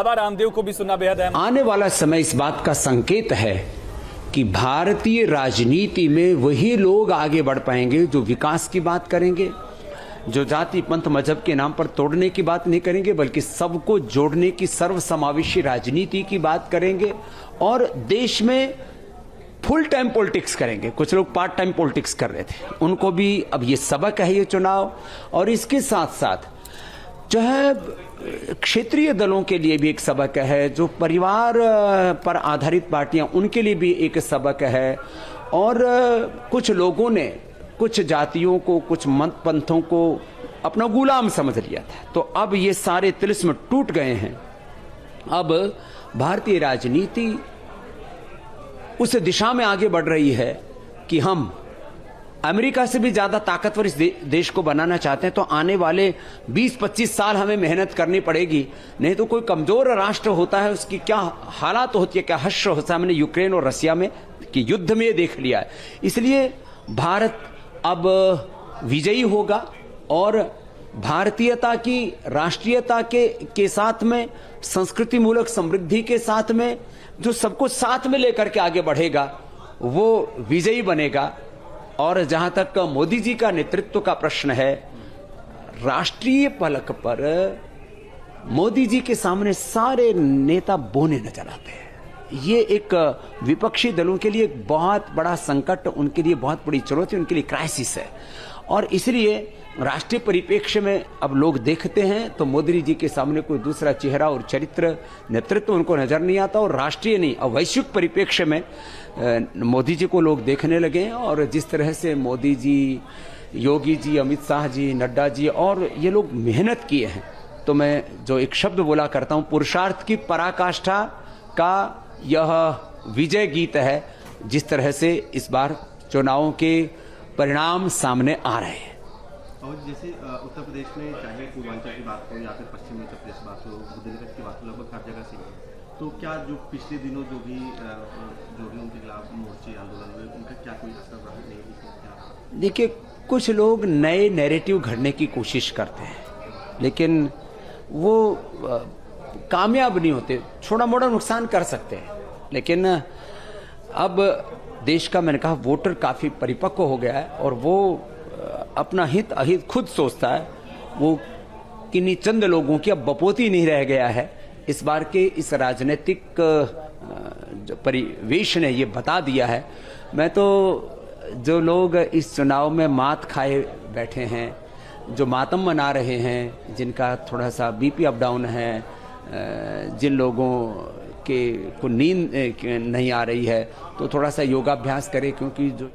बाबा रामदेव को भी सुनना बेहद अहम। आने वाला समय इस बात का संकेत है कि भारतीय राजनीति में वही लोग आगे बढ़ पाएंगे जो विकास की बात करेंगे, जो जाति पंथ मजहब के नाम पर तोड़ने की बात नहीं करेंगे, बल्कि सबको जोड़ने की सर्वसमावेशी राजनीति की बात करेंगे और देश में फुल टाइम पॉलिटिक्स करेंगे। कुछ लोग पार्ट टाइम पॉलिटिक्स कर रहे थे, उनको भी अब ये सबक है ये चुनाव। और इसके साथ साथ जो है क्षेत्रीय दलों के लिए भी एक सबक है, जो परिवार पर आधारित पार्टियां उनके लिए भी एक सबक है। और कुछ लोगों ने कुछ जातियों को, कुछ मत पंथों को अपना गुलाम समझ लिया था, तो अब ये सारे तिलिस्म टूट गए हैं। अब भारतीय राजनीति उस दिशा में आगे बढ़ रही है कि हम अमेरिका से भी ज्यादा ताकतवर इस देश को बनाना चाहते हैं, तो आने वाले 20-25 साल हमें मेहनत करनी पड़ेगी। नहीं तो कोई कमजोर राष्ट्र होता है, उसकी क्या हालात होती है, क्या हश्र होता है। हमने यूक्रेन और रसिया में कि युद्ध में देख लिया है। इसलिए भारत अब विजयी होगा और भारतीयता की, राष्ट्रीयता के साथ में, संस्कृति मूलक समृद्धि के साथ में, जो सबको साथ में लेकर के आगे बढ़ेगा वो विजयी बनेगा। और जहां तक मोदी जी का नेतृत्व का प्रश्न है, राष्ट्रीय पलक पर मोदी जी के सामने सारे नेता बोने नजर आते हैं। ये एक विपक्षी दलों के लिए एक बहुत बड़ा संकट, उनके लिए बहुत बड़ी चुनौती, उनके लिए क्राइसिस है। और इसलिए राष्ट्रीय परिप्रेक्ष्य में अब लोग देखते हैं तो मोदी जी के सामने कोई दूसरा चेहरा और चरित्र, नेतृत्व उनको नजर नहीं आता। और राष्ट्रीय नहीं, अब वैश्विक परिप्रेक्ष्य में मोदी जी को लोग देखने लगे हैं। और जिस तरह से मोदी जी, योगी जी, अमित शाह जी, नड्डा जी और ये लोग मेहनत किए हैं, तो मैं जो एक शब्द बोला करता हूं, पुरुषार्थ की पराकाष्ठा का यह विजय गीत है। जिस तरह से इस बार चुनावों के परिणाम सामने आ रहे हैं। और जैसे उत्तर प्रदेश में चाहे पूर्वांचल की बात हो या फिर पश्चिमी उत्तर प्रदेश की बात हो, बुंदेलखंड की बात हो, लगभग हर जगह से है। तो क्या जो पिछले दिनों जो भी उनके खिलाफ मोर्चे आंदोलन हुए, उनका क्या कोई असर रहा नहीं? देखिए, कुछ लोग नए नैरेटिव घड़ने की कोशिश करते हैं, लेकिन वो कामयाब नहीं होते। छोटा मोटा नुकसान कर सकते हैं, लेकिन अब देश का, मैंने कहा, वोटर काफी परिपक्व हो गया है और वो अपना हित अहित खुद सोचता है। वो किन्हीं चंद लोगों की अब बपोती नहीं रह गया है। इस बार के इस राजनीतिक जो परिवेश ने ये बता दिया है। मैं तो जो लोग इस चुनाव में मात खाए बैठे हैं, जो मातम मना रहे हैं, जिनका थोड़ा सा बीपी अप डाउन है, जिन लोगों के को नींद नहीं आ रही है, तो थोड़ा सा योगाभ्यास करें, क्योंकि जो